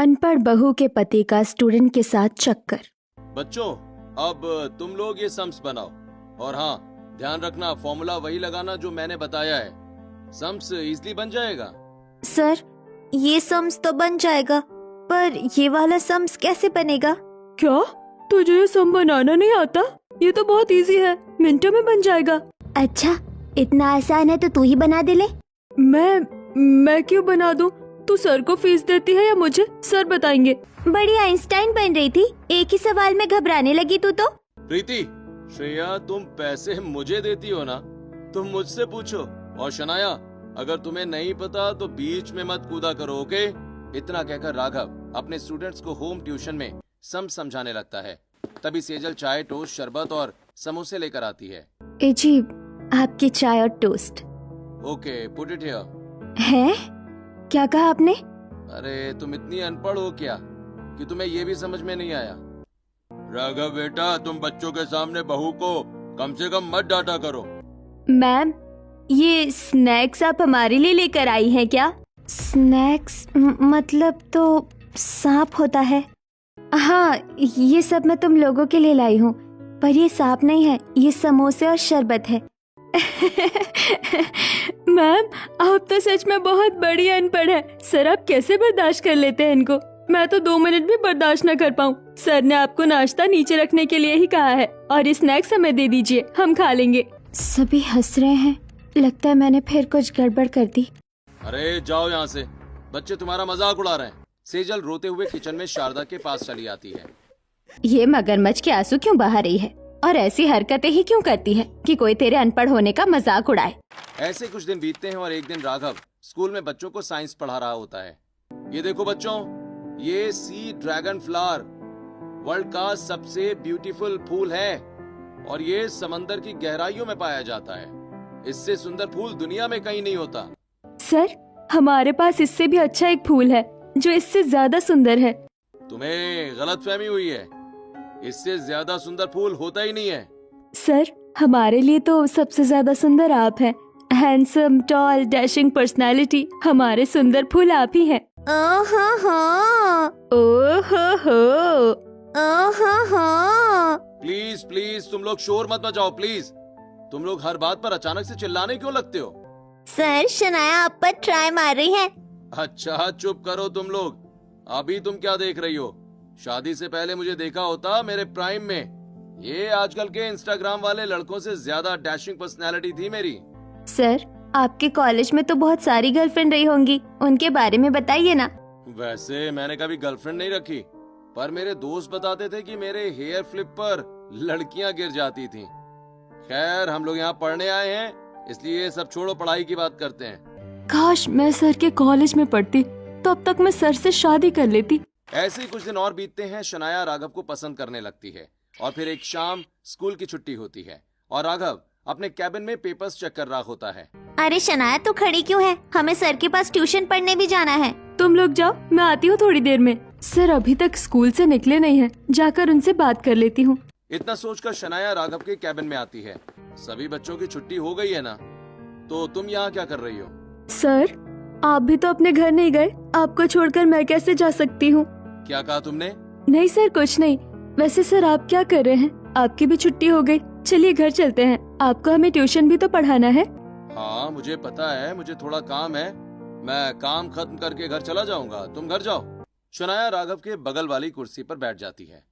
अनपढ़ बहू के पति का स्टूडेंट के साथ चक्कर। बच्चों, अब तुम लोग ये सम्स बनाओ और हाँ, ध्यान रखना फॉर्मूला वही लगाना जो मैंने बताया है। सम्स इजीली बन जाएगा। सर, ये सम्स तो बन जाएगा, पर ये वाला सम्स कैसे बनेगा? क्या तुझे ये सम बनाना नहीं आता? ये तो बहुत इजी है, मिनटों में बन जाएगा। अच्छा, इतना आसान है तो तू ही बना दे ले। मैं क्यों बना दूं? तू सर को फीस देती है या मुझे? सर बताएंगे। बड़ी आइंस्टाइन बन रही थी, एक ही सवाल में घबराने लगी तू तो। प्रीति, श्रेया, तुम पैसे मुझे देती हो ना, तुम मुझसे पूछो। और शनाया, अगर तुम्हें नहीं पता तो बीच में मत कूदा करो, ओके? इतना कहकर राघव अपने स्टूडेंट्स को होम ट्यूशन में समझाने लगता है। तभी सेजल चाय, टोस्ट, शरबत और समोसे लेकर आती है। ए जी, आपकी चाय और toast. Okay, put it here. है? क्या कहा आपने? अरे तुम इतनी अनपढ़ हो क्या कि तुम्हें ये भी समझ में नहीं आया? राघव बेटा, तुम बच्चों के सामने बहू को कम से कम मत डांटा करो। मैम, ये स्नैक्स आप हमारे लिए लेकर आई हैं क्या? स्नैक्स मतलब तो सांप होता है। हाँ, ये सब मैं तुम लोगों के लिए लाई हूँ, पर ये सांप नहीं है, ये समोसे और शरबत है। मैम, आप तो सच में बहुत बड़ी अनपढ़ है। सर, आप कैसे बर्दाश्त कर लेते हैं इनको? मैं तो 2 मिनट भी बर्दाश्त न कर पाऊँ। सर ने आपको नाश्ता नीचे रखने के लिए ही कहा है और ये स्नैक्स हमें दे दीजिए, हम खा लेंगे। सभी हंस रहे हैं, लगता है मैंने फिर कुछ गड़बड़ कर दी। अरे जाओ यहाँ से, बच्चे तुम्हारा मजाक उड़ा रहे हैं। सेजल रोते हुए किचन में शारदा के पास चली आती है। ये मगरमच्छ के आंसू क्यों बहा रही है और ऐसी हरकतें ही क्यों करती है कि कोई तेरे अनपढ़ होने का मजाक उड़ाए? ऐसे कुछ दिन बीतते हैं और एक दिन राघव स्कूल में बच्चों को साइंस पढ़ा रहा होता है। ये देखो बच्चों, ये सी ड्रैगन फ्लावर वर्ल्ड का सबसे ब्यूटीफुल फूल है और ये समंदर की गहराइयों में पाया जाता है। इससे सुंदर फूल दुनिया में कहीं नहीं होता। सर, हमारे पास इससे भी अच्छा एक फूल है जो इससे ज्यादा सुंदर है। तुम्हें गलतफहमी हुई है, इससे ज्यादा सुंदर फूल होता ही नहीं है। सर, हमारे लिए तो सबसे ज्यादा सुंदर आप हैं। हैंडसम, टॉल, डैशिंग पर्सनालिटी, हमारे सुंदर फूल आप ही हैं। प्लीज प्लीज तुम लोग शोर मत मचाओ, प्लीज। तुम लोग हर बात पर अचानक से चिल्लाने क्यों लगते हो? सर, शनाया आप पर ट्राई मार रही है। अच्छा, चुप करो तुम लोग। अभी तुम क्या देख रही हो? शादी से पहले मुझे देखा होता मेरे प्राइम में। ये आजकल के इंस्टाग्राम वाले लड़कों से ज्यादा डैशिंग पर्सनैलिटी थी मेरी। सर, आपके कॉलेज में तो बहुत सारी गर्लफ्रेंड रही होंगी, उनके बारे में बताइए ना। वैसे मैंने कभी गर्लफ्रेंड नहीं रखी, पर मेरे दोस्त बताते थे कि मेरे हेयर फ्लिप पर लड़कियां गिर जाती थी। खैर, हम लोग यहाँ पढ़ने आए हैं, इसलिए सब छोड़ो, पढ़ाई की बात करते हैं। काश मैं सर के कॉलेज में पढ़ती, तो अब तक मैं सर से शादी कर लेती। ऐसे ही कुछ दिन और बीतते हैं। शनाया राघव को पसंद करने लगती है और फिर एक शाम स्कूल की छुट्टी होती है और राघव अपने कैबिन में पेपर्स चेक कर रहा होता है। अरे शनाया, तू खड़ी क्यों है? हमें सर के पास ट्यूशन पढ़ने भी जाना है। तुम लोग जाओ, मैं आती हूँ थोड़ी देर में। सर अभी तक स्कूल से निकले नहीं हैं, जाकर उनसे बात कर लेती हूँ। इतना सोचकर शनाया राघव के कैबिन में आती है। सभी बच्चों की छुट्टी हो गई है ना, तो तुम यहाँ क्या कर रही हो? सर, आप भी तो अपने घर नहीं गए, आपको छोड़कर मैं कैसे जा सकती हूँ? क्या कहा तुमने? नहीं सर, कुछ नहीं। वैसे सर, आप क्या कर रहे हैं? आपकी भी छुट्टी हो गई, चलिए घर चलते हैं। आपको हमें ट्यूशन भी तो पढ़ाना है। हाँ, मुझे पता है, मुझे थोड़ा काम है, मैं काम खत्म करके घर चला जाऊंगा, तुम घर जाओ। शनाया राघव के बगल वाली कुर्सी पर बैठ जाती है।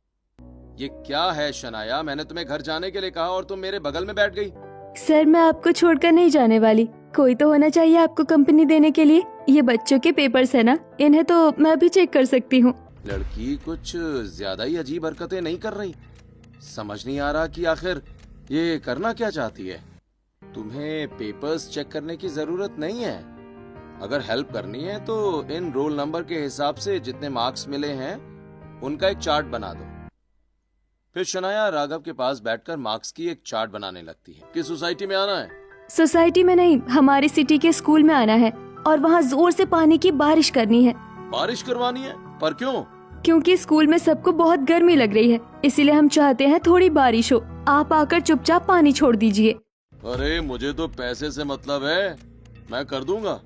ये क्या है शनाया, मैंने तुम्हें घर जाने के लिए कहा और तुम मेरे बगल में बैठ गई। सर, मैं आपको छोड़कर नहीं जाने वाली, कोई तो होना चाहिए आपको कंपनी देने के लिए। ये बच्चों के पेपर्स है ना, इन्हें तो मैं भी चेक कर सकती हूँ। लड़की कुछ ज्यादा ही अजीब हरकतें नहीं कर रही? समझ नहीं आ रहा कि आखिर ये करना क्या चाहती है। तुम्हें पेपर्स चेक करने की जरूरत नहीं है। अगर हेल्प करनी है तो इन रोल नंबर के हिसाब से जितने मार्क्स मिले हैं उनका एक चार्ट बना दो। फिर शनाया राघव के पास बैठकर मार्क्स की एक चार्ट बनाने लगती है। किस सोसाइटी में आना है? सोसाइटी में नहीं, हमारी सिटी के स्कूल में आना है और वहाँ जोर से पानी की बारिश करनी है। बारिश करवानी है? पर क्यों? क्योंकि स्कूल में सबको बहुत गर्मी लग रही है, इसीलिए हम चाहते हैं थोड़ी बारिश हो। आप आकर चुपचाप पानी छोड़ दीजिए। अरे मुझे तो पैसे से मतलब है, मैं कर दूंगा।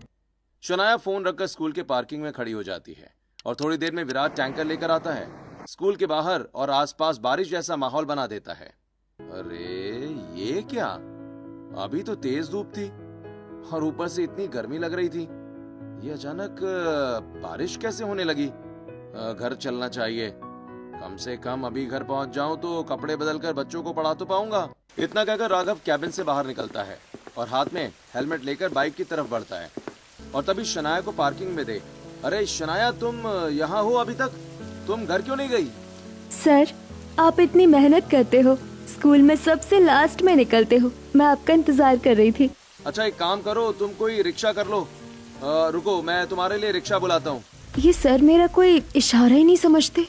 शनाया फोन रखकर स्कूल के पार्किंग में खड़ी हो जाती है और थोड़ी देर में विराट टैंकर लेकर आता है। स्कूल के बाहर और आसपास बारिश जैसा माहौल बना देता है। अरे ये क्या, अभी तो तेज धूप थी और ऊपर से इतनी गर्मी लग रही थी, ये अचानक बारिश कैसे होने लगी। घर चलना चाहिए, कम से कम अभी घर पहुंच जाऊं तो कपड़े बदलकर बच्चों को पढ़ा तो पाऊंगा। इतना कहकर राघव कैबिन से बाहर निकलता है और हाथ में हेलमेट लेकर बाइक की तरफ बढ़ता है। और तभी शनाया को पार्किंग में देख, अरे शनाया, तुम यहाँ हो अभी तक? तुम घर क्यों नहीं गई? सर, आप इतनी मेहनत करते हो, स्कूल में सबसे लास्ट में निकलते हो, मैं आपका इंतजार कर रही थी। अच्छा एक काम करो, तुम कोई रिक्शा कर लो। रुको, मैं तुम्हारे लिए रिक्शा बुलाता हूँ। ये सर मेरा कोई इशारा ही नहीं समझते।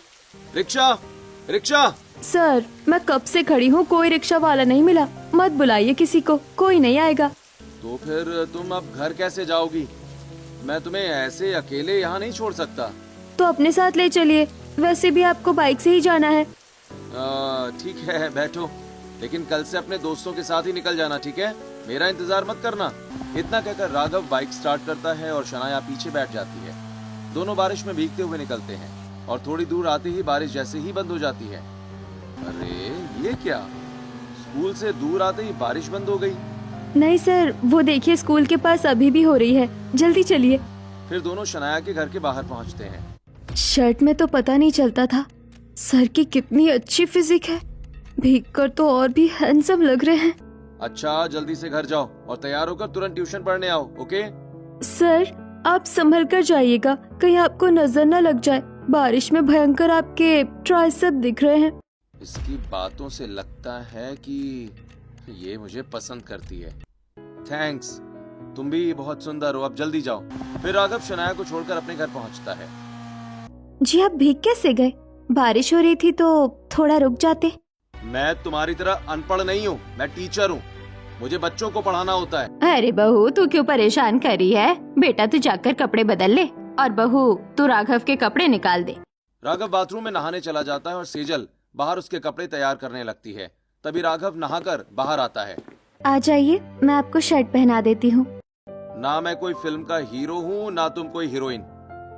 Rickshaw, rickshaw. सर, मैं कब से खड़ी हूँ, कोई रिक्शा वाला नहीं मिला। मत बुलाइए किसी को, कोई नहीं आएगा। तो फिर तुम अब घर कैसे जाओगी? मैं तुम्हें ऐसे अकेले यहाँ नहीं छोड़ सकता। तो अपने साथ ले चलिए, वैसे भी आपको बाइक से ही जाना है। ठीक है, बैठो, लेकिन कल से अपने दोस्तों के साथ ही निकल जाना, ठीक है? मेरा इंतजार मत करना। इतना कहकर राघव बाइक स्टार्ट करता है और शनाया पीछे बैठ जाती है। दोनों बारिश में भीगते हुए निकलते हैं और थोड़ी दूर आते ही बारिश जैसे ही बंद हो जाती है। अरे ये क्या, स्कूल से दूर आते ही बारिश बंद हो गई। नहीं सर, वो देखिए स्कूल के पास अभी भी हो रही है, जल्दी चलिए। फिर दोनों शनाया के घर के बाहर पहुंचते हैं। शर्ट में तो पता नहीं चलता था, सर की कितनी अच्छी फिजिक है, भीगकर तो और भी हैंडसम लग रहे हैं। अच्छा जल्दी से घर जाओ और तैयार होकर तुरंत ट्यूशन पढ़ने आओ, ओके? सर, आप संभल कर जाइएगा, कहीं आपको नजर न लग जाए, बारिश में भयंकर आपके ट्राइसेप दिख रहे हैं। इसकी बातों से लगता है कि ये मुझे पसंद करती है। थैंक्स, तुम भी बहुत सुंदर हो, अब जल्दी जाओ। फिर राघव शनाया को छोड़कर अपने घर पहुंचता है। जी आप भीग कैसे गए? बारिश हो रही थी तो थोड़ा रुक जाते। मैं तुम्हारी तरह अनपढ़ नहीं हूँ, मैं टीचर हूँ, मुझे बच्चों को पढ़ाना होता है। अरे बहू, तू क्यों परेशान कर रही है? बेटा तू जाकर कपड़े बदल ले और बहू तू राघव के कपड़े निकाल दे। राघव बाथरूम में नहाने चला जाता है और सेजल बाहर उसके कपड़े तैयार करने लगती है। तभी राघव नहाकर बाहर आता है। आ जाइए, मैं आपको शर्ट पहना देती हूँ। ना मैं कोई फिल्म का हीरो हूँ ना तुम कोई हीरोइन,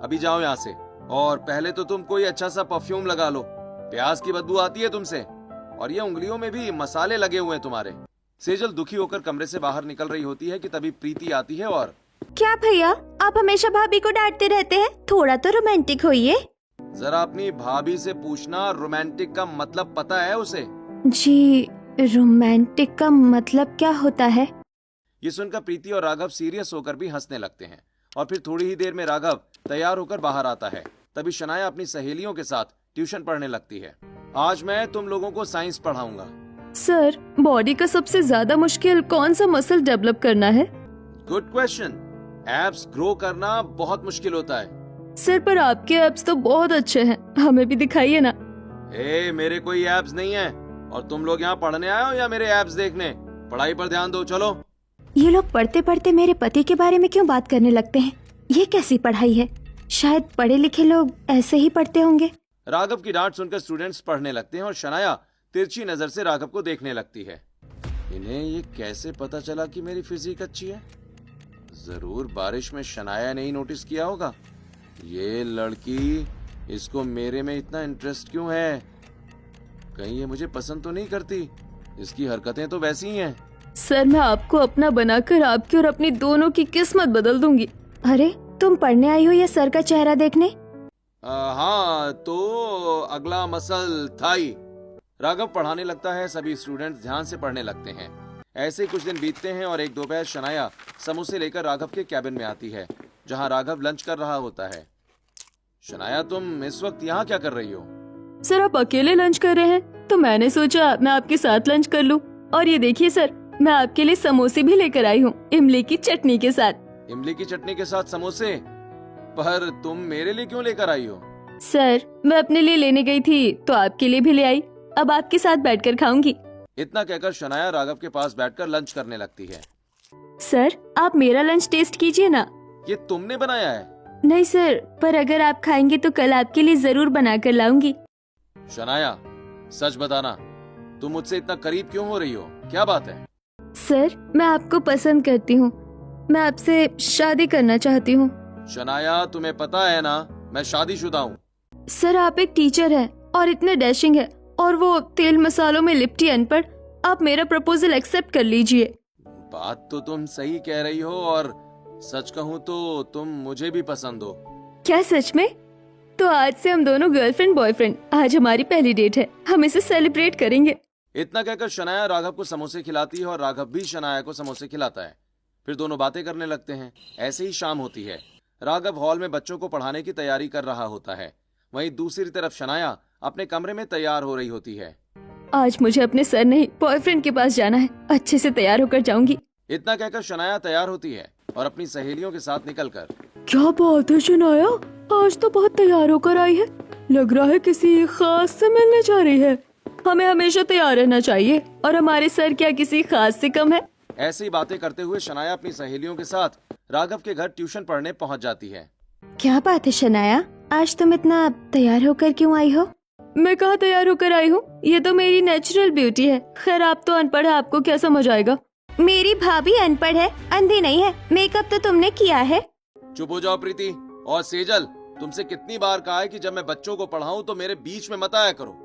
अभी जाओ यहाँ से। और पहले तो तुम कोई अच्छा सा परफ्यूम लगा लो, प्याज की बदबू आती है तुमसे, और ये उंगलियों में भी मसाले लगे हुए हैं तुम्हारे। सेजल दुखी होकर कमरे से बाहर निकल रही होती है कि तभी प्रीति आती है और, क्या भैया, आप हमेशा भाभी को डांटते रहते हैं, थोड़ा तो रोमांटिक होइए। जरा अपनी भाभी से पूछना रोमांटिक का मतलब पता है उसे? जी, रोमांटिक का मतलब क्या होता है? ये सुनकर प्रीति और राघव सीरियस होकर भी हंसने लगते हैं। और फिर थोड़ी ही देर में राघव तैयार होकर बाहर आता है। तभी शनाया अपनी सहेलियों के साथ ट्यूशन पढ़ने लगती है। आज मैं तुम लोगों को साइंस पढ़ाऊंगा। सर, बॉडी का सबसे ज्यादा मुश्किल कौन सा मसल डेवलप करना है? Good question. एब्स ग्रो करना बहुत मुश्किल होता है। सर, पर आपके एब्स तो बहुत अच्छे हैं, हमें भी दिखाइए ना। मेरे कोई एब्स नहीं है, और तुम लोग यहाँ पढ़ने आए हो या मेरे एब्स देखने? पढ़ाई पर ध्यान दो, चलो। ये लोग पढ़ते पढ़ते मेरे पति के बारे में क्यों बात करने लगते हैं? ये कैसी पढ़ाई है? शायद पढ़े लिखे लोग ऐसे ही पढ़ते होंगे। राघव की डांट सुनकर स्टूडेंट्स पढ़ने लगते हैं और शनाया तिरछी नजर से राघव को देखने लगती है। इन्हें ये कैसे पता चला कि मेरी फिजिक अच्छी है? जरूर बारिश में शनाया ने ही नोटिस किया होगा। ये लड़की, इसको मेरे में इतना इंटरेस्ट क्यों है? कहीं ये मुझे पसंद तो नहीं करती? इसकी हरकतें तो वैसी ही हैं। सर, मैं आपको अपना बनाकर आपकी और अपनी दोनों की किस्मत बदल दूंगी। अरे, तुम पढ़ने आई हो या सर का चेहरा देखने? हाँ, तो अगला मसल थाई। राघव पढ़ाने लगता है, सभी स्टूडेंट्स ध्यान से पढ़ने लगते हैं। ऐसे ही कुछ दिन बीतते हैं और एक दोपहर शनाया समोसे लेकर राघव के कैबिन में आती है, जहाँ राघव लंच कर रहा होता है। शनाया, तुम इस वक्त यहाँ क्या कर रही हो? सर, आप अकेले लंच कर रहे हैं तो मैंने सोचा मैं आपके साथ लंच कर लूं। और ये देखिए सर, मैं आपके लिए समोसे भी लेकर आई हूँ, इमली की चटनी के साथ। इमली की चटनी के साथ समोसे? पर तुम मेरे लिए क्यों लेकर आई हो? सर, मैं अपने लिए लेने गई थी तो आपके लिए भी ले आई, अब आपके साथ बैठकर खाऊंगी। इतना कहकर शनाया राघव के पास बैठकर लंच करने लगती है। सर, आप मेरा लंच टेस्ट कीजिए ना। ये तुमने बनाया है? नहीं सर, पर अगर आप खाएंगे तो कल आपके लिए जरूर बना कर लाऊंगी। शनाया, सच बताना, तुम मुझसे इतना करीब क्यों हो रही हो? क्या बात है? सर, मैं आपको पसंद करती हूँ, मैं आपसे शादी करना चाहती हूँ। शनाया, तुम्हें पता है ना मैं शादीशुदा हूँ। सर आप एक टीचर हैं और इतने डैशिंग है और वो तेल मसालों में लिपटी अनपढ़। आप मेरा प्रपोजल एक्सेप्ट कर लीजिए। बात तो तुम सही कह रही हो और सच कहूँ तो तुम मुझे भी पसंद हो। क्या सच में? तो आज से हम दोनों गर्लफ्रेंड बॉयफ्रेंड। आज हमारी पहली डेट है, हम इसे सेलिब्रेट करेंगे। इतना कहकर शनाया राघव को समोसे खिलाती है और राघव भी शनाया को समोसे खिलाता है। फिर दोनों बातें करने लगते हैं। ऐसे ही शाम होती है। राघव हॉल में बच्चों को पढ़ाने की तैयारी कर रहा होता है। वहीं दूसरी तरफ शनाया अपने कमरे में तैयार हो रही होती है। आज मुझे अपने सर नहीं बॉयफ्रेंड के पास जाना है। अच्छे से तैयार होकर जाऊंगी। इतना कहकर शनाया तैयार होती है और अपनी सहेलियों के साथ निकलकर। क्या बात है शनाया, आज तो बहुत तैयार होकर आई है। लग रहा है किसी खास से मिलने जा रही है। हमें हमेशा तैयार रहना चाहिए और हमारे सर क्या किसी खास से कम है? ऐसी ही बातें करते हुए शनाया अपनी सहेलियों के साथ राघव के घर ट्यूशन पढ़ने पहुंच जाती है। क्या बात है शनाया, आज तुम इतना तैयार होकर क्यों आई हो? मैं कहाँ तैयार होकर आई हूँ, ये तो मेरी नेचुरल ब्यूटी है। खैर आप तो अनपढ़ है, आपको क्या समझ आएगा। मेरी भाभी अनपढ़ है, अंधी नहीं है। मेकअप तो तुमने किया है। चुप हो जाओ प्रीति। और सेजल, तुमसे कितनी बार कहा है कि जब मैं बच्चों को पढ़ाऊं तो मेरे बीच में मत आया करो।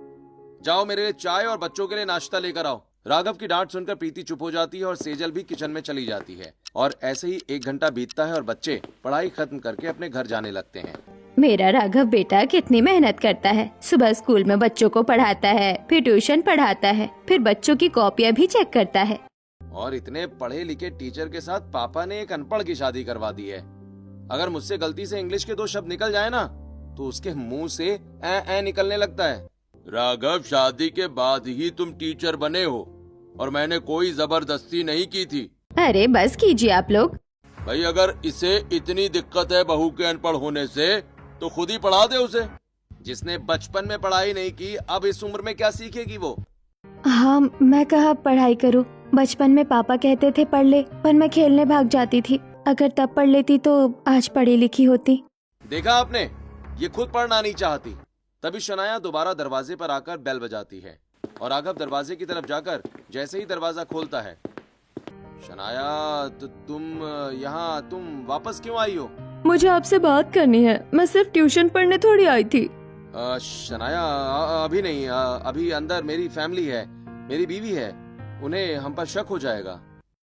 जाओ मेरे लिए चाय और बच्चों के लिए नाश्ता लेकर आओ। राघव की डांट सुनकर प्रीति चुप हो जाती है और सेजल भी किचन में चली जाती है। और ऐसे ही 1 घंटा बीतता है और बच्चे पढ़ाई खत्म करके अपने घर जाने लगते हैं। मेरा राघव बेटा कितनी मेहनत करता है। सुबह स्कूल में बच्चों को पढ़ाता है, फिर ट्यूशन पढ़ाता है, फिर बच्चों की कॉपियाँ भी चेक करता है। और इतने पढ़े लिखे टीचर के साथ पापा ने एक अनपढ़ की शादी करवा दी है। अगर मुझसे गलती से इंग्लिश के 2 शब्द निकल जाए ना तो उसके मुंह से ए निकलने लगता है। राघव, शादी के बाद ही तुम टीचर बने हो और मैंने कोई जबरदस्ती नहीं की थी। अरे बस कीजिए आप लोग। भाई अगर इसे इतनी दिक्कत है बहू के अनपढ़ होने से तो खुद ही पढ़ा दे उसे। जिसने बचपन में पढ़ाई नहीं की अब इस उम्र में क्या सीखेगी वो। हाँ, मैं कहाँ पढ़ाई करूँ। बचपन में पापा कहते थे पढ़ ले, पर मैं खेलने भाग जाती थी। अगर तब पढ़ लेती तो आज पढ़ी लिखी होती। देखा आपने, ये खुद पढ़ना नहीं चाहती। तभी शनाया दोबारा दरवाजे पर आकर बेल बजाती है और राघव दरवाजे की तरफ जाकर जैसे ही दरवाजा खोलता है, शनाया तुम वापस क्यों आई हो? मुझे आपसे बात करनी है। मैं सिर्फ ट्यूशन पढ़ने थोड़ी आई थी। शनाया अभी नहीं, अभी अंदर मेरी फैमिली है, मेरी बीवी है, उन्हें हम पर शक हो जाएगा।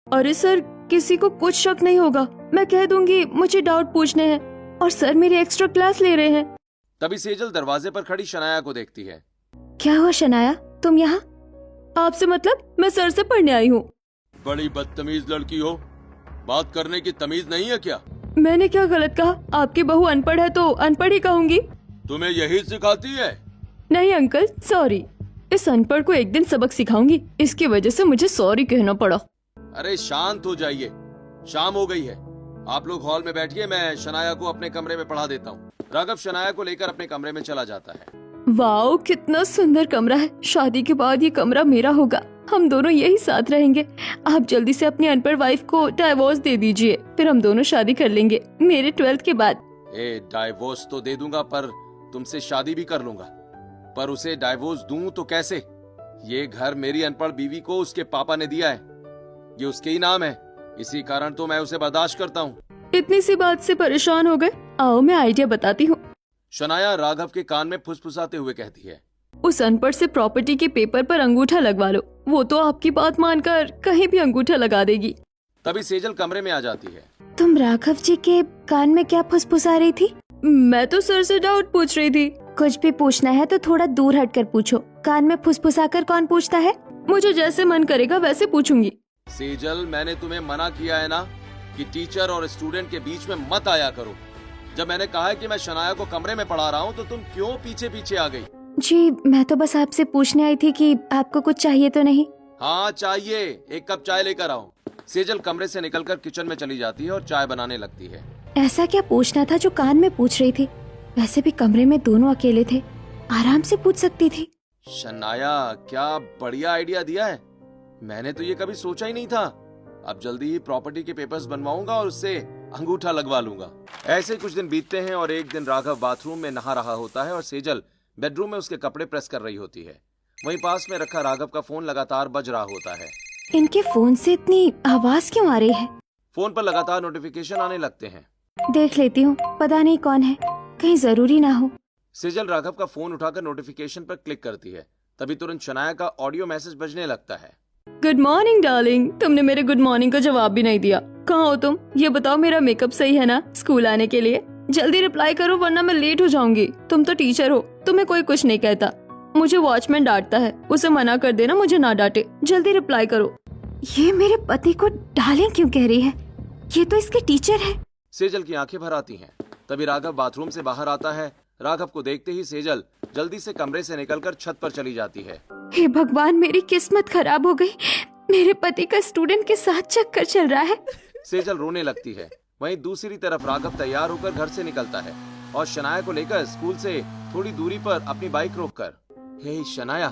अरे सर, किसी को कुछ शक नहीं होगा। मैं कह दूंगी मुझे डाउट पूछने हैं और सर मेरी एक्स्ट्रा क्लास ले रहे हैं। तभी सेजल दरवाजे पर खड़ी शनाया को देखती है। क्या हुआ शनाया, तुम यहाँ? आपसे मतलब? मैं सर से पढ़ने आई हूँ। बड़ी बदतमीज लड़की हो, बात करने की तमीज नहीं है क्या? मैंने क्या गलत कहा? आपकी बहू अनपढ़ है तो अनपढ़ ही कहूंगी। तुम्हें यही सिखाती है? नहीं अंकल, सॉरी। इस अनपढ़ को एक दिन सबक सिखाऊंगी। इसकी वजह से मुझे सॉरी कहना पड़ा। अरे शांत हो जाइए, शाम हो गई है। आप लोग हॉल में बैठिए, मैं शनाया को अपने कमरे में पढ़ा देता हूँ। राघव शनाया को लेकर अपने कमरे में चला जाता है। वाओ, कितना सुंदर कमरा है। शादी के बाद ये कमरा मेरा होगा। हम दोनों यही साथ रहेंगे। आप जल्दी से अपनी अनपढ़ वाइफ को डाइवोर्स दे दीजिए, फिर हम दोनों शादी कर लेंगे मेरे 12th के बाद। डाइवोर्स तो दे दूंगा पर तुमसे शादी भी कर लूंगा। पर उसे डाइवोर्स दूं तो कैसे? ये घर मेरी अनपढ़ बीवी को उसके पापा ने दिया है, ये उसके ही नाम है। इसी कारण तो मैं उसे बर्दाश्त करता हूँ। इतनी सी बात से परेशान हो गए? आओ मैं आइडिया बताती हूँ। शनाया राघव के कान में फुसफुसाते हुए कहती है, उस अनपढ़ से प्रॉपर्टी के पेपर पर अंगूठा लगवा लो। वो तो आपकी बात मानकर कहीं भी अंगूठा लगा देगी। तभी सेजल कमरे में आ जाती है। तुम राघव जी के कान में क्या फुसफुसा रही थी? मैं तो सर से डाउट पूछ रही थी। कुछ भी पूछना है तो थोड़ा दूर हटकर पूछो। कान में फुसफुसाकर कौन पूछता है? मुझे जैसे मन करेगा वैसे पूछूंगी। सेजल, मैंने तुम्हें मना किया है ना कि टीचर और स्टूडेंट के बीच में मत आया करो। जब मैंने कहा है कि मैं शनाया को कमरे में पढ़ा रहा हूँ तो तुम क्यों पीछे पीछे आ गई? जी, मैं तो बस आपसे पूछने आई थी कि आपको कुछ चाहिए तो नहीं। हाँ चाहिए, 1 कप चाय लेकर आओ। सेजल कमरे से निकलकर किचन में चली जाती है और चाय बनाने लगती है। ऐसा क्या पूछना था जो कान में पूछ रही थी? वैसे भी कमरे में दोनों अकेले थे, आराम से पूछ सकती थी। शनाया, क्या बढ़िया आइडिया दिया है। मैंने तो ये कभी सोचा ही नहीं था। अब जल्दी ही प्रॉपर्टी के पेपर्स बनवाऊंगा और उससे अंगूठा लगवा लूंगा। ऐसे कुछ दिन बीतते हैं और एक दिन राघव बाथरूम में नहा रहा होता है और सेजल बेडरूम में उसके कपड़े प्रेस कर रही होती है। वहीं पास में रखा राघव का फोन लगातार बज रहा होता है। इनके फोन से इतनी आवाज क्यों आ रही है? फोन पर लगातार नोटिफिकेशन आने लगते हैं। देख लेती हूँ, पता नहीं कौन है। कहीं जरूरी ना हो। सेजल राघव का फोन उठाकर नोटिफिकेशन पर क्लिक करती है। तभी तुरंत शनाया का ऑडियो मैसेज बजने लगता है। गुड मॉर्निंग डार्लिंग, तुमने मेरे गुड मॉर्निंग का जवाब भी नहीं दिया। कहाँ हो तुम? ये बताओ मेरा मेकअप सही है ना स्कूल आने के लिए? जल्दी रिप्लाई करो वरना मैं लेट हो जाऊंगी। तुम तो टीचर हो, तुम्हें कोई कुछ नहीं कहता। मुझे वॉचमैन डांटता है, उसे मना कर देना मुझे ना डांटे। जल्दी रिप्लाई करो। ये मेरे पति को डार्लिंग क्यों कह रही है? ये तो इसके टीचर है। सेजल की आंखें भर आती हैं। तभी राघव बाथरूम से बाहर आता है। राघव को देखते ही सेजल जल्दी से कमरे से निकलकर छत पर चली जाती है। हे भगवान, मेरी किस्मत खराब हो गई। मेरे पति का स्टूडेंट के साथ चक्कर चल रहा है। सेजल रोने लगती है। वहीं दूसरी तरफ राघव तैयार होकर घर से निकलता है और शनाया को लेकर स्कूल से थोड़ी दूरी पर अपनी बाइक रोककर, हे शनाया,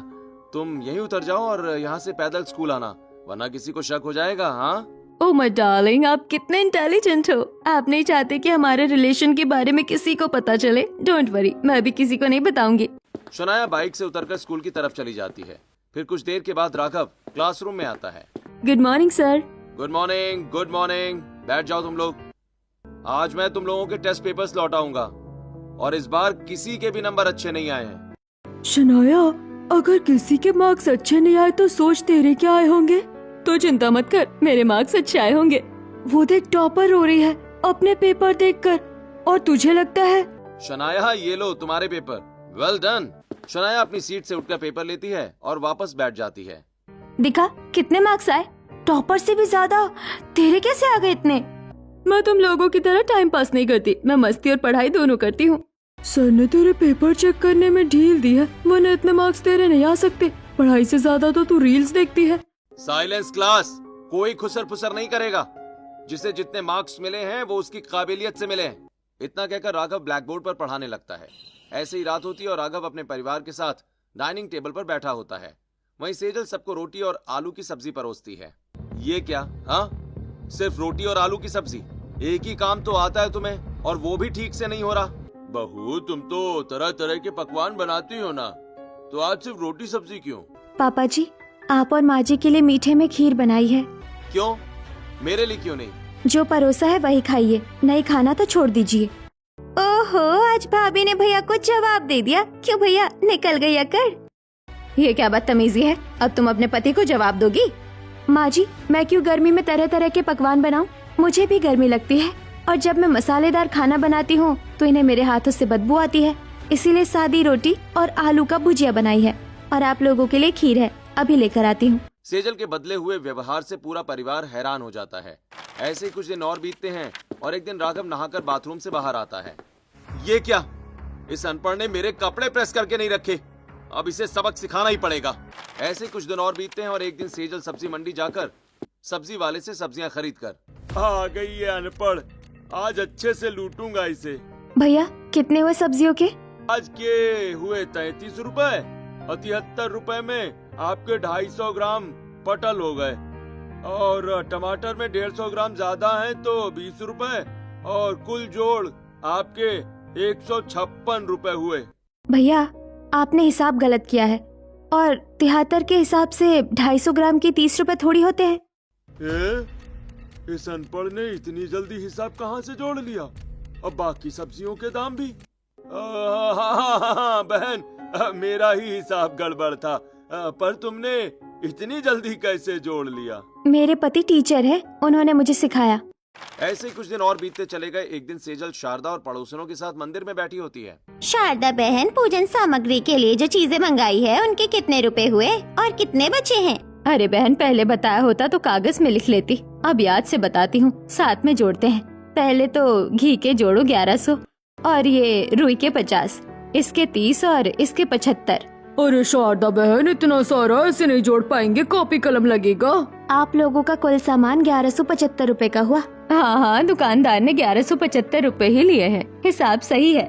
तुम यहीं उतर जाओ और यहाँ से पैदल स्कूल आना, वरना किसी को शक हो जाएगा। हाँ, ओ माय डार्लिंग, आप कितने इंटेलिजेंट हो। आप नहीं चाहते कि हमारे रिलेशन के बारे में किसी को पता चले। डोंट वरी, मैं भी किसी को नहीं बताऊंगी। शनाया बाइक से उतरकर स्कूल की तरफ चली जाती है। फिर कुछ देर के बाद राघव क्लासरूम में आता है। Good morning sir. Good morning, good morning. बैठ जाओ तुम लोग। आज मैं तुम लोगों के टेस्ट पेपर्स लौटाऊंगा और इस बार किसी के भी नंबर अच्छे नहीं आए हैं। शनाया, अगर किसी के मार्क्स अच्छे नहीं आए तो सोच तेरे क्या आए होंगे। तो चिंता मत कर, मेरे मार्क्स अच्छे आए होंगे। वो देख, टॉपर रो रही है अपने पेपर देखकर, और तुझे लगता है। शनाया, ये लो तुम्हारे पेपर। Well done. शनाया अपनी सीट से उठकर पेपर लेती है और वापस बैठ जाती है। दिखा कितने मार्क्स आए? टॉपर से भी ज्यादा। तेरे कैसे आ गए इतने? मैं तुम लोगों की तरह टाइम पास नहीं करती, मैं मस्ती और पढ़ाई दोनों करती हूँ। सर ने तेरे पेपर चेक करने में ढील दी है, वरना इतने मार्क्स तेरे नहीं आ सकते। पढ़ाई से ज्यादा तो तू रील्स देखती है। Silence class. कोई खुसर फुसर नहीं करेगा। जिसे जितने मार्क्स मिले हैं वो उसकी काबिलियत से मिले हैं। इतना कहकर राघव ब्लैक बोर्ड पर पढ़ाने लगता है। ऐसे ही रात होती है और राघव अपने परिवार के साथ डाइनिंग टेबल पर बैठा होता है। वहीं सेजल सबको रोटी और आलू की सब्जी परोसती है। ये क्या? हाँ, सिर्फ रोटी और आलू की सब्जी? एक ही काम तो आता है तुम्हें, और वो भी ठीक से नहीं हो रहा। बहू, तुम तो तरह तरह के पकवान बनाती हो ना, तो आज सिर्फ रोटी सब्जी क्यों? पापा जी, आप और माँ जी के लिए मीठे में खीर बनाई है। क्यों? मेरे लिए क्यों नहीं? जो परोसा है वही खाइए, नहीं खाना तो छोड़ दीजिए। ओहो, आज भाभी ने भैया को जवाब दे दिया। क्यों भैया, निकल गई अकड़। ये क्या बदतमीजी है? अब तुम अपने पति को जवाब दोगी? माँ जी, मैं क्यों गर्मी में तरह तरह के पकवान बनाऊं? मुझे भी गर्मी लगती है, और जब मैं मसालेदार खाना बनाती हूँ तो इन्हें मेरे हाथों से बदबू आती है। इसीलिए सादी रोटी और आलू का भुजिया बनाई है, और आप लोगों के लिए खीर है, अभी लेकर आती हूँ। सेजल के बदले हुए व्यवहार से पूरा परिवार हैरान हो जाता है। ऐसे ही कुछ दिन और बीतते हैं और एक दिन राघव नहाकर बाथरूम से बाहर आता है। ये क्या? इस अनपढ़ ने मेरे कपड़े प्रेस करके नहीं रखे। अब इसे सबक सिखाना ही पड़ेगा। ऐसे कुछ दिन और बीतते हैं और एक दिन सेजल सब्जी मंडी जाकर सब्जी वाले से सब्जियां खरीद कर आ गई है अनपढ़। आज अच्छे से लूटूंगा इसे। भैया, कितने हुए सब्जियों के? आज के हुए 33 रुपए और 73 रुपए में आपके 250 ग्राम पटल हो गए, और टमाटर में 150 ग्राम ज्यादा है तो 20 रुपए, और कुल जोड़ आपके 156 रुपए हुए। भैया, आपने हिसाब गलत किया है, और 73 के हिसाब से 250 ग्राम की 30 रुपए थोड़ी होते हैं। इस अनपढ़ ने इतनी जल्दी हिसाब कहाँ से जोड़ लिया? अब बाकी सब्जियों के दाम भी। हाँ, बहन, मेरा ही हिसाब गड़बड़ था, पर तुमने इतनी जल्दी कैसे जोड़ लिया? मेरे पति टीचर है, उन्होंने मुझे सिखाया। ऐसे कुछ दिन और बीतते चले गए। एक दिन सेजल शारदा और पड़ोसियों के साथ मंदिर में बैठी होती है। शारदा बहन, पूजन सामग्री के लिए जो चीजें मंगाई है उनके कितने रुपए हुए और कितने बचे हैं? अरे बहन, पहले बताया होता तो कागज में लिख लेती। अब याद से बताती हूँ, साथ में जोड़ते हैं। पहले तो घी के जोड़ो 1100, और ये रुई के 50, इसके 30 और इसके 75। अरे शारदा बहन, इतना सारा ऐसे नहीं जोड़ पाएंगे, कॉपी कलम लगेगा। आप लोगों का कुल सामान 1175 रुपए का हुआ। हाँ, दुकानदार ने 1175 रुपए ही लिए हैं। हिसाब सही है।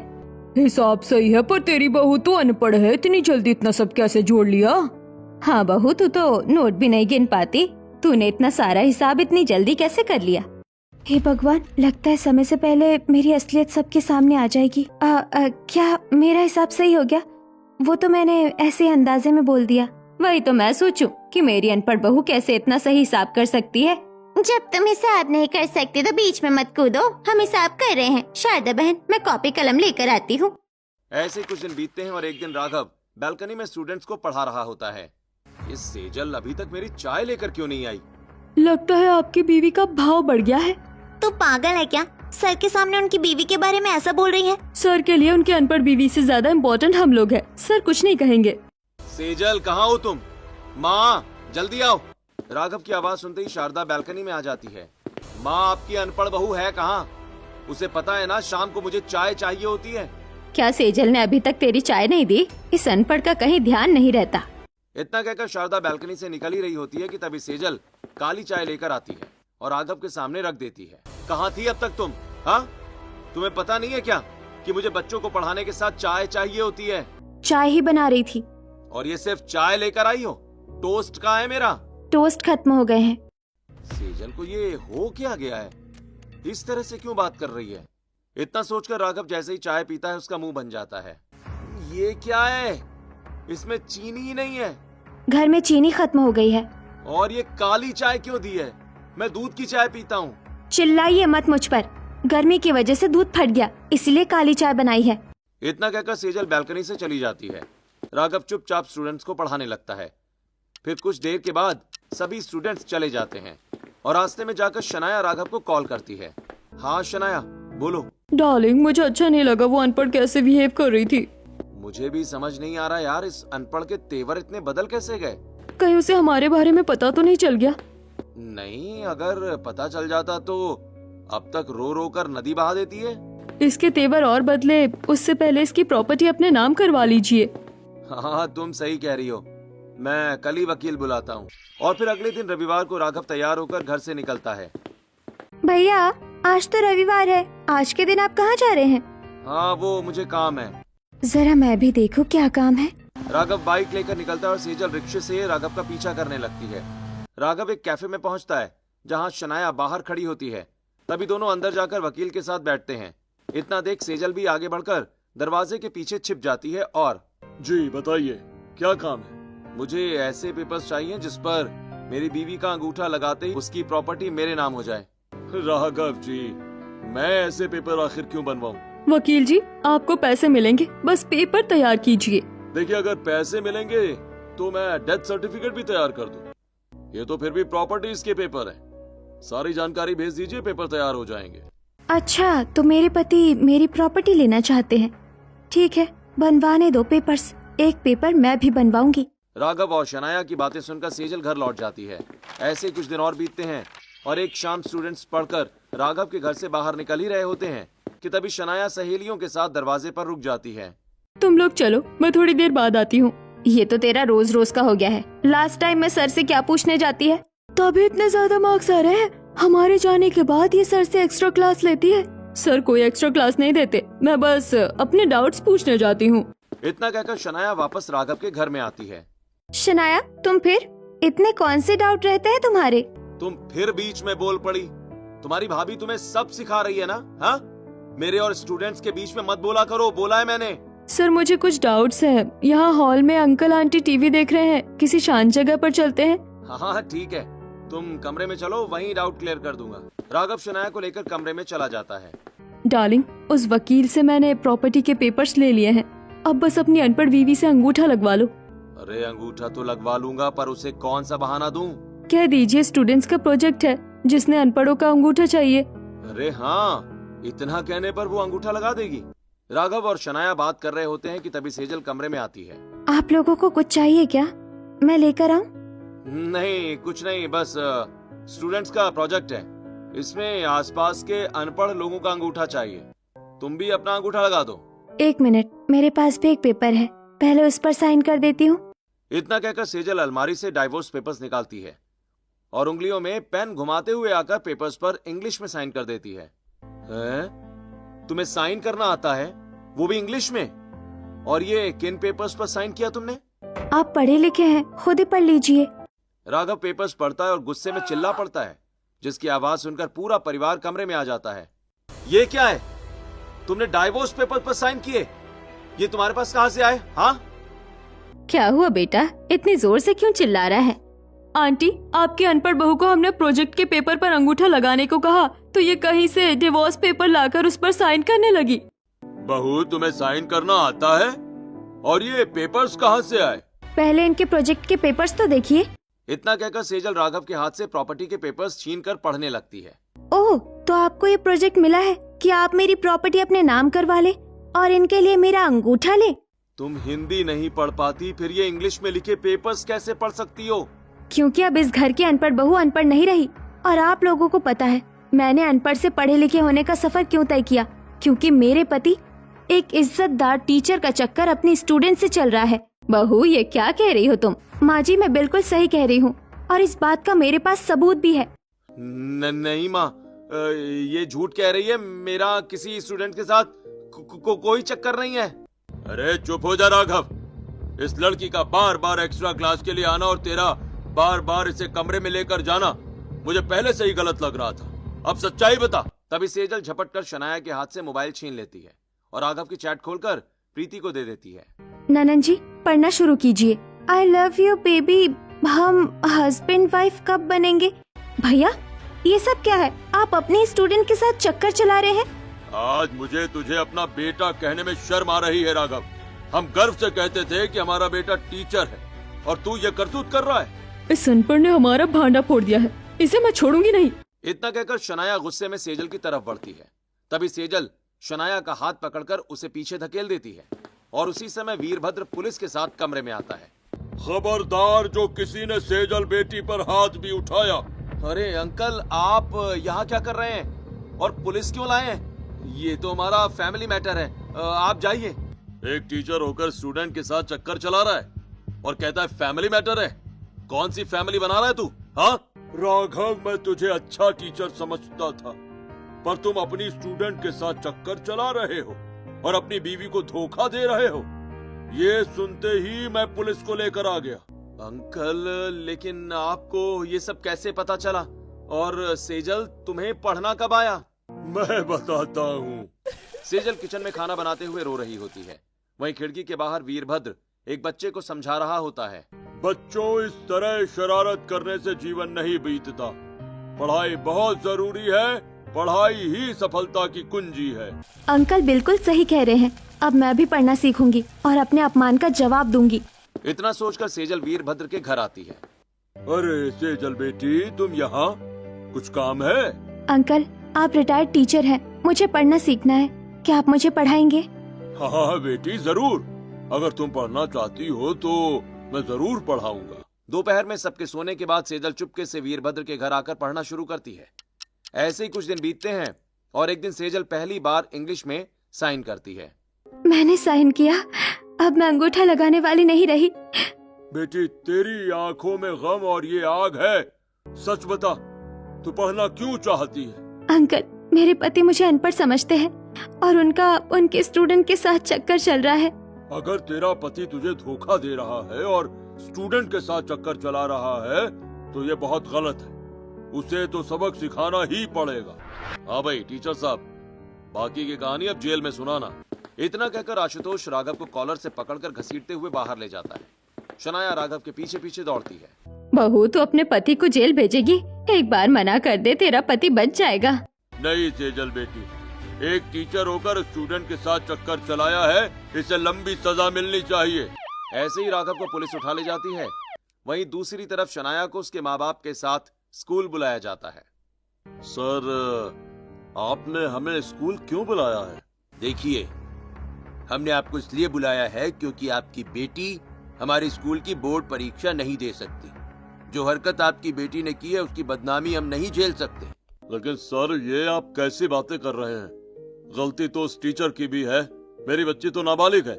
हिसाब सही है, पर तेरी बहू तो अनपढ़ है, इतनी जल्दी इतना सब कैसे जोड़ लिया? हाँ बहू, तू तो नोट भी नहीं गिन पाती, तूने इतना सारा हिसाब इतनी जल्दी कैसे कर लिया? हे भगवान, लगता है समय से पहले मेरी असलियत सबके सामने आ जाएगी। क्या मेरा हिसाब सही हो गया? वो तो मैंने ऐसे अंदाजे में बोल दिया। वही तो मैं सोचूं कि मेरी अनपढ़ बहू कैसे इतना सही हिसाब कर सकती है। जब तुम हिसाब नहीं कर सकते तो बीच में मत कूदो, हम हिसाब कर रहे हैं। शारदा बहन, मैं कॉपी कलम लेकर आती हूँ। ऐसे कुछ दिन बीतते हैं और एक दिन राघव बालकनी में स्टूडेंट्स को पढ़ा रहा होता है। ये सेजल अभी तक मेरी चाय लेकर क्यों नहीं आई? लगता है आपकी बीवी का भाव बढ़ गया है। तू पागल है क्या? सर के सामने उनकी बीवी के बारे में ऐसा बोल रही है? सर के लिए उनके अनपढ़ बीवी से ज्यादा इम्पोर्टेंट हम लोग हैं। सर कुछ नहीं कहेंगे। सेजल, कहाँ हो तुम? माँ, जल्दी आओ। राघव की आवाज सुनते ही शारदा बालकनी में आ जाती है। माँ, आपकी अनपढ़ बहू है कहाँ? उसे पता है ना शाम को मुझे चाय चाहिए होती है। क्या सेजल ने अभी तक तेरी चाय नहीं दी? इस अनपढ़ का कहीं ध्यान नहीं रहता। इतना कहकर शारदा बालकनी से निकल ही रही होती है कि तभी सेजल काली चाय लेकर आती है और राघव के सामने रख देती है। कहाँ थी अब तक तुम? हाँ, तुम्हें पता नहीं है क्या कि मुझे बच्चों को पढ़ाने के साथ चाय चाहिए होती है? चाय ही बना रही थी। और ये सिर्फ चाय लेकर आई हो? टोस्ट कहाँ है मेरा? टोस्ट खत्म हो गए हैं। सेजल को ये हो क्या गया है? इस तरह से क्यों बात कर रही है? इतना सोचकर राघव जैसे ही चाय पीता है उसका मुंह बन जाता है। ये क्या है? इसमें चीनी ही नहीं है। घर में चीनी खत्म हो गई है। और ये काली चाय क्यों दी है? मैं दूध की चाय पीता हूँ। चिल्लाइए मत मुझ पर। गर्मी की वजह से दूध फट गया, इसलिए काली चाय बनाई है। इतना कहकर सेजल बालकनी से चली जाती है। राघव चुपचाप स्टूडेंट्स को पढ़ाने लगता है। फिर कुछ देर के बाद सभी स्टूडेंट्स चले जाते हैं और रास्ते में जाकर शनाया राघव को कॉल करती है। हाँ शनाया, बोलो। डार्लिंग, मुझे अच्छा नहीं लगा वो अनपढ़ कैसे बिहेव कर रही थी। मुझे भी समझ नहीं आ रहा यार, इस अनपढ़ के तेवर इतने बदल कैसे गए? कहीं उसे हमारे बारे में पता तो नहीं चल गया? नहीं, अगर पता चल जाता तो अब तक रो रो कर नदी बहा देती है। इसके तेवर और बदले, उससे पहले इसकी प्रॉपर्टी अपने नाम करवा लीजिए। हाँ, तुम सही कह रही हो। मैं कल ही वकील बुलाता हूँ। और फिर अगले दिन रविवार को राघव तैयार होकर घर से निकलता है। भैया, आज तो रविवार है, आज के दिन आप कहाँ जा रहे हैं? हाँ, वो मुझे काम है। जरा मैं भी देखूं क्या काम है। राघव बाइक लेकर निकलता है और सेजल रिक्शे से राघव का पीछा करने लगती है। राघव एक कैफे में पहुंचता है जहां शनाया बाहर खड़ी होती है। तभी दोनों अंदर जाकर वकील के साथ बैठते हैं। इतना देख सेजल भी आगे बढ़कर दरवाजे के पीछे छिप जाती है और जी बताइए, क्या काम है? मुझे ऐसे पेपर्स चाहिए जिस पर मेरी बीवी का अंगूठा लगाते ही उसकी प्रॉपर्टी मेरे नाम हो जाए। राघव जी, मैं ऐसे पेपर आखिर क्यों बनवाऊं? वकील जी, आपको पैसे मिलेंगे, बस पेपर तैयार कीजिए। देखिए, अगर पैसे मिलेंगे तो मैं डेथ सर्टिफिकेट भी तैयार कर दूं। ये तो फिर भी प्रॉपर्टीज के पेपर हैं। सारी जानकारी भेज दीजिए, पेपर तैयार हो जाएंगे। अच्छा, तो मेरे पति मेरी प्रॉपर्टी लेना चाहते हैं। ठीक है, बनवाने दो पेपर्स। एक पेपर मैं भी बनवाऊंगी। राघव और शनाया की बातें सुनकर सेजल घर लौट जाती है। ऐसे कुछ दिन और बीतते हैं और एक शाम स्टूडेंट्स पढ़कर राघव के घर से बाहर निकल ही रहे होते हैं कि तभी शनाया सहेलियों के साथ दरवाजे पर रुक जाती है। तुम लोग चलो, मैं थोड़ी देर बाद आती हूँ। ये तो तेरा रोज रोज का हो गया है। लास्ट टाइम मैं सर से क्या पूछने जाती है? तभी इतने ज्यादा मार्क्स आ रहे हैं। हमारे जाने के बाद ये सर से एक्स्ट्रा क्लास लेती है। सर कोई एक्स्ट्रा क्लास नहीं देते, मैं बस अपने डाउट्स पूछने जाती हूँ। इतना कहकर शनाया वापस राघव के घर में आती है। शनाया, तुम फिर? इतने कौन से डाउट रहते हैं तुम्हारे? तुम फिर बीच में बोल पड़ी। तुम्हारी भाभी तुम्हें सब सिखा रही है ना? हाँ, मेरे और स्टूडेंट्स के बीच में मत बोला करो, बोला है मैंने। सर मुझे कुछ डाउट्स हैं। यहाँ हॉल में अंकल आंटी टीवी देख रहे हैं, किसी शांत जगह पर चलते हैं। हाँ ठीक है, तुम कमरे में चलो, वहीं डाउट क्लियर कर दूंगा। राघव शनाया को लेकर कमरे में चला जाता है। डार्लिंग, उस वकील से मैंने प्रॉपर्टी के पेपर्स ले लिए हैं। अब बस अपनी अनपढ़ बीवी से अंगूठा लगवा लो। अरे अंगूठा तो लगवा लूंगा, पर उसे कौन सा बहाना दूं? कह दीजिए स्टूडेंट्स का प्रोजेक्ट है जिसने अनपढ़ों का अंगूठा चाहिए। अरे हाँ, इतना कहने पर वो अंगूठा लगा देगी। राघव और शनाया बात कर रहे होते हैं कि तभी सेजल कमरे में आती है। आप लोगों को कुछ चाहिए क्या? मैं लेकर आऊं? नहीं, कुछ नहीं, बस स्टूडेंट्स का प्रोजेक्ट है। इसमें आसपास के अनपढ़ लोगों का अंगूठा चाहिए। तुम भी अपना अंगूठा लगा दो। एक मिनट, मेरे पास भी एक पेपर है, पहले उस पर साइन कर देती हूँ। इतना कहकर सेजल अलमारी से डाइवोर्स पेपर्स निकालती है और उंगलियों में पेन घुमाते हुए आकर पेपर्स पर इंग्लिश में साइन कर देती है। तुम्हें साइन करना आता है, वो भी इंग्लिश में? और ये किन पेपर्स पर साइन किया तुमने? आप पढ़े लिखे हैं, खुद ही पढ़ लीजिए। राघव पेपर्स पढ़ता है और गुस्से में चिल्ला पड़ता है, जिसकी आवाज सुनकर पूरा परिवार कमरे में आ जाता है। ये क्या है? तुमने डाइवोर्स पेपर पर साइन किए? ये तुम्हारे पास कहां से आए? हाँ, क्या हुआ बेटा, इतनी जोर से क्यों चिल्ला रहा है? आंटी, आपकी अनपढ़ बहू को हमने प्रोजेक्ट के पेपर पर अंगूठा लगाने को कहा तो ये कहीं से डिवोर्स पेपर लाकर उस पर साइन करने लगी। बहू, तुम्हें साइन करना आता है? और ये पेपर्स कहाँ से आए? पहले इनके प्रोजेक्ट के पेपर्स तो देखिए। इतना कहकर सेजल राघव के हाथ से प्रॉपर्टी के पेपर्स छीनकर पढ़ने लगती है। ओह, तो आपको ये प्रोजेक्ट मिला है कि आप मेरी प्रॉपर्टी अपने नाम करवा ले और इनके लिए मेरा अंगूठा ले। तुम हिंदी नहीं पढ़ पाती, फिर ये इंग्लिश में लिखे पेपर्स कैसे पढ़ सकती हो? क्योंकि अब इस घर की अनपढ़ बहू अनपढ़ नहीं रही। और आप लोगों को पता है मैंने अनपढ़ से पढ़े लिखे होने का सफर क्यों तय किया? क्योंकि मेरे पति एक इज्जतदार टीचर का चक्कर अपनी स्टूडेंट से चल रहा है। बहू, ये क्या कह रही हो तुम? माँ जी, मैं बिल्कुल सही कह रही हूँ और इस बात का मेरे पास सबूत भी है। नहीं माँ, ये झूठ कह रही है। मेरा किसी स्टूडेंट के साथ कोई चक्कर नहीं है। अरे चुप हो जा राघव। इस लड़की का बार बार एक्स्ट्रा क्लास के लिए आना और तेरा बार बार इसे कमरे में लेकर जाना मुझे पहले से ही गलत लग रहा था। अब सच्चाई बता। तभी सेजल झपट कर शनाया के हाथ से मोबाइल छीन लेती है और राघव की चैट खोलकर प्रीति को दे देती है। ननन जी, पढ़ना शुरू कीजिए। आई लव यू बेबी, हम हस्बैंड वाइफ कब बनेंगे? भैया, ये सब क्या है? आप अपने स्टूडेंट के साथ चक्कर चला रहे हैं। आज मुझे तुझे अपना बेटा कहने में शर्म आ रही है राघव। हम गर्व से कहते थे कि हमारा बेटा टीचर है और तू ये करतूत कर रहा है। इस अनपढ़ ने हमारा भांडा फोड़ दिया है, इसे मैं छोड़ूंगी नहीं। इतना कहकर शनाया गुस्से में सेजल की तरफ बढ़ती है। तभी सेजल शनाया का हाथ पकड़कर उसे पीछे धकेल देती है और उसी समय वीरभद्र पुलिस के साथ कमरे में आता है। खबरदार, जो किसी ने सेजल बेटी पर हाथ भी उठाया। अरे अंकल, आप यहाँ क्या कर रहे हैं और पुलिस क्यों लाए हैं? ये तो हमारा फैमिली मैटर है, आप जाइए। एक टीचर होकर स्टूडेंट के साथ चक्कर चला रहा है और कहता है फैमिली मैटर है। कौन सी फैमिली बना रहा है तू? हाँ राघव, मैं तुझे अच्छा टीचर समझता था, पर तुम अपनी स्टूडेंट के साथ चक्कर चला रहे हो और अपनी बीवी को धोखा दे रहे हो। ये सुनते ही मैं पुलिस को लेकर आ गया। अंकल, लेकिन आपको ये सब कैसे पता चला? और सेजल, तुम्हें पढ़ना कब आया? मैं बताता हूँ। सेजल किचन में खाना बनाते हुए रो रही होती है। वहीं खिड़की के बाहर वीरभद्र एक बच्चे को समझा रहा होता है। बच्चों, इस तरह शरारत करने से जीवन नहीं बीतता। पढ़ाई बहुत जरूरी है, पढ़ाई ही सफलता की कुंजी है। अंकल बिल्कुल सही कह रहे हैं। अब मैं भी पढ़ना सीखूंगी और अपने अपमान का जवाब दूंगी। इतना सोचकर सेजल वीरभद्र के घर आती है। अरे सेजल बेटी, तुम यहाँ? कुछ काम है? अंकल, आप रिटायर्ड टीचर हैं, मुझे पढ़ना सीखना है। क्या आप मुझे पढ़ाएंगे? हाँ बेटी, जरूर। अगर तुम पढ़ना चाहती हो तो मैं जरूर पढ़ाऊंगा। दोपहर में सबके सोने के बाद सेजल चुपके से वीरभद्र के घर आकर पढ़ना शुरू करती है। ऐसे ही कुछ दिन बीतते हैं और एक दिन सेजल पहली बार इंग्लिश में साइन करती है। मैंने साइन किया, अब मैं अंगूठा लगाने वाली नहीं रही। बेटी, तेरी आंखों में गम और ये आग है। सच बता, तू पढ़ना क्यों चाहती है? अंकल, मेरे पति मुझे अनपढ़ समझते हैं और उनका उनके स्टूडेंट के साथ चक्कर चल रहा है। अगर तेरा पति तुझे धोखा दे रहा है और स्टूडेंट के साथ चक्कर चला रहा है तो ये बहुत गलत है। उसे तो सबक सिखाना ही पड़ेगा। हाँ भाई टीचर साहब, बाकी की कहानी अब जेल में सुनाना। इतना कहकर आशुतोष राघव को कॉलर से पकड़कर घसीटते हुए बाहर ले जाता है। शनाया राघव के पीछे पीछे दौड़ती है। बहू, तो अपने पति को जेल भेजेगी? एक बार मना कर दे, तेरा पति बच जाएगा। नहीं सेजल बेटी, एक टीचर होकर स्टूडेंट के साथ चक्कर चलाया है, इसे लंबी सजा मिलनी चाहिए। ऐसे ही राघव को पुलिस उठा ले जाती है। वहीं दूसरी तरफ शनाया को उसके माँ बाप के साथ स्कूल बुलाया जाता है। सर, आपने हमें स्कूल क्यों बुलाया है? देखिए, हमने आपको इसलिए बुलाया है क्योंकि आपकी बेटी हमारे स्कूल की बोर्ड परीक्षा नहीं दे सकती। जो हरकत आपकी बेटी ने की है उसकी बदनामी हम नहीं झेल सकते। लेकिन सर, ये आप कैसी बातें कर रहे हैं? गलती तो उस टीचर की भी है। मेरी बच्ची तो नाबालिग है,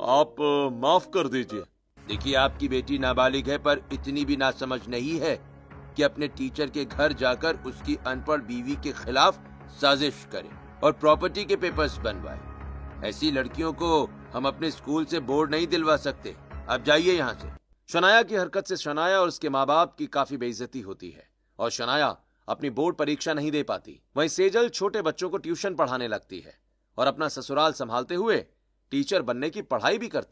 आप माफ कर दीजिए। देखिए, आपकी बेटी नाबालिग है पर इतनी भी नासमझ नहीं है कि अपने टीचर के घर जाकर उसकी अनपढ़ बीवी के खिलाफ साजिश करे और प्रॉपर्टी के पेपर्स बनवाए। ऐसी लड़कियों को हम अपने स्कूल से बोर्ड नहीं दिलवा सकते। अब जाइए यहाँ से। शनाया की हरकत से शनाया और उसके माँ बाप की काफी बेइज्जती होती है और शनाया अपनी बोर्ड परीक्षा नहीं दे पाती। वहीं सेजल छोटे बच्चों को ट्यूशन पढ़ाने लगती है और अपना ससुराल संभालते हुए टीचर बनने की पढ़ाई भी करती है।